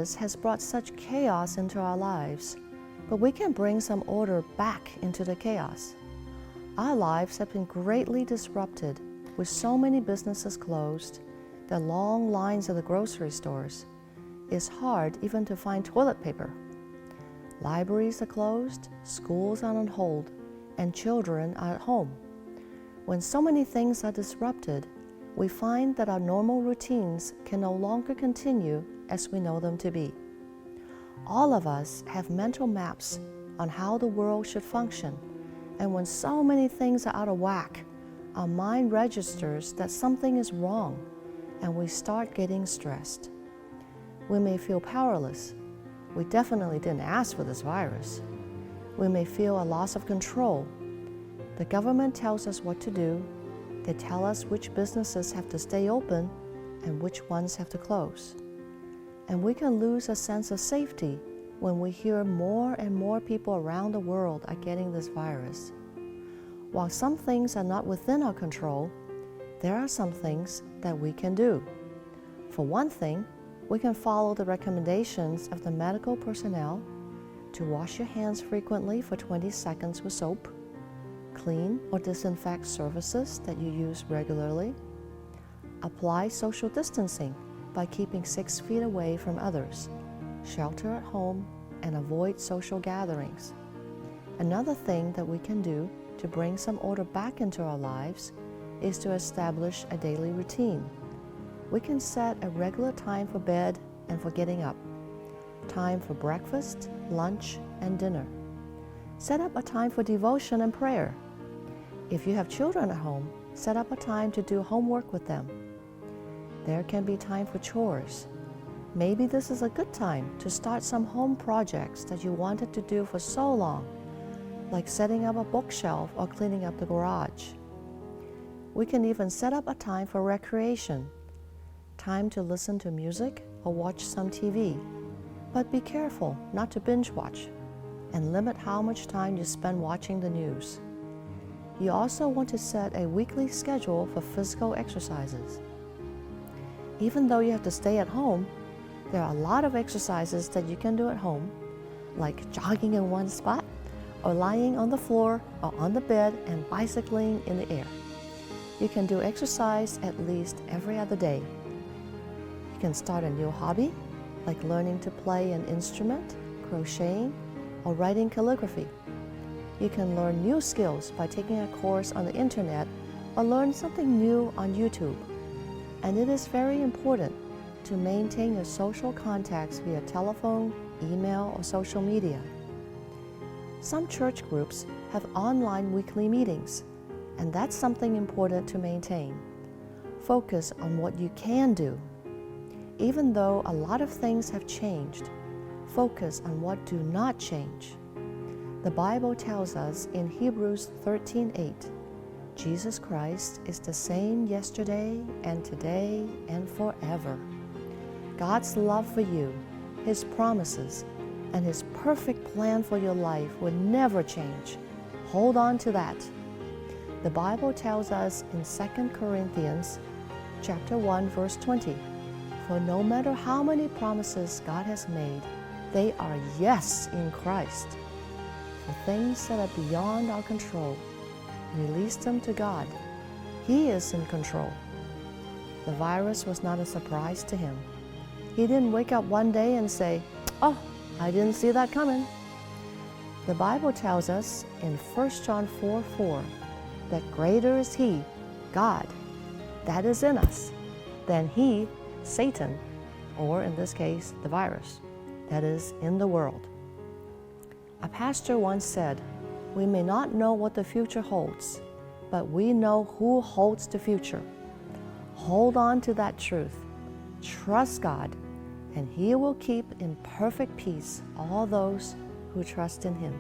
virus has brought such chaos into our lives, but we can bring some order back into the chaos. Our lives have been greatly disrupted with so many businesses closed, the long lines at the grocery stores. It's hard even to find toilet paper. Libraries are closed, schools are on hold, and children are at home. When so many things are disrupted, we find that our normal routines can no longer continue as we know them to be. All of us have mental maps on how the world should function, and when so many things are out of whack, our mind registers that something is wrong, and we start getting stressed. We may feel powerless. We definitely didn't ask for this virus. We may feel a loss of control. The government tells us what to do. They tell us which businesses have to stay open and which ones have to close. And we can lose a sense of safety when we hear more and more people around the world are getting this virus. While some things are not within our control, there are some things that we can do. For one thing, we can follow the recommendations of the medical personnel to wash your hands frequently for 20 seconds with soap, clean or disinfect surfaces that you use regularly, apply social distancing by keeping 6 feet away from others, shelter at home, and avoid social gatherings. Another thing that we can do to bring some order back into our lives is to establish a daily routine. We can set a regular time for bed and for getting up, time for breakfast, lunch, and dinner. Set up a time for devotion and prayer. If you have children at home, set up a time to do homework with them. There can be time for chores. Maybe this is a good time to start some home projects that you wanted to do for so long, like setting up a bookshelf or cleaning up the garage. We can even set up a time for recreation, time to listen to music or watch some TV. But be careful not to binge watch and limit how much time you spend watching the news. You also want to set a weekly schedule for physical exercises. Even though you have to stay at home, there are a lot of exercises that you can do at home, like jogging in one spot, or lying on the floor or on the bed and bicycling in the air. You can do exercise at least every other day. You can start a new hobby, like learning to play an instrument, crocheting, or writing calligraphy. You can learn new skills by taking a course on the internet or learn something new on YouTube. And it is very important to maintain your social contacts via telephone, email, or social media. Some church groups have online weekly meetings, and that's something important to maintain. Focus on what you can do. Even though a lot of things have changed, focus on what do not change. The Bible tells us in Hebrews 13:8, Jesus Christ is the same yesterday and today and forever. God's love for you, His promises, and His perfect plan for your life will never change. Hold on to that. The Bible tells us in 2 Corinthians chapter 1, verse 20, for no matter how many promises God has made, they are yes in Christ. For things that are beyond our control, release them to God. He is in control. The virus was not a surprise to Him. He didn't wake up one day and say, "Oh, I didn't see that coming." The Bible tells us in 1 John 4:4 that greater is He, God, that is in us, than he, Satan, or in this case, the virus, that is in the world. A pastor once said, "We may not know what the future holds, but we know who holds the future." Hold on to that truth. Trust God, and He will keep in perfect peace all those who trust in Him.